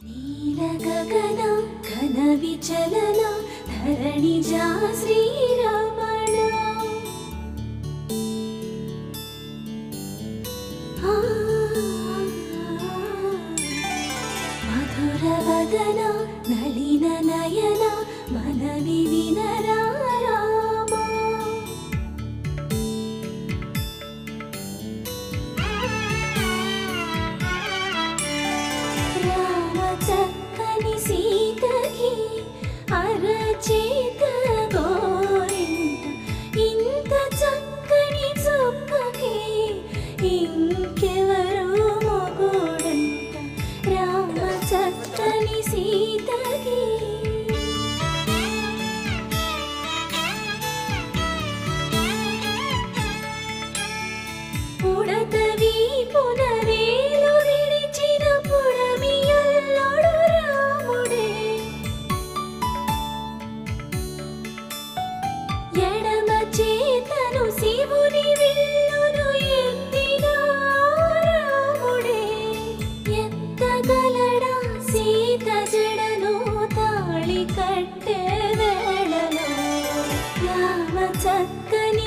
నీల గగన ఘన విచలన ధరణిజా శ్రీరమణ మధుర వదన నళిన నయన మనవి వినరా చక్కని సీతకి అరచేత గోరింట ఇంత చక్కని చుక్కకి ఇంకెవరు మొగుడంట రామ చక్కని సీతకి ఉడతవి పునరేలు విడిచిన పుడమియల్లోడు రాముడే ఎడమ చేతను శివుని విల్లును ఎత్తిన రాముడే ఎత్తగలడా సీత జడను తాళి కట్టె వేళలో రామ చక్కని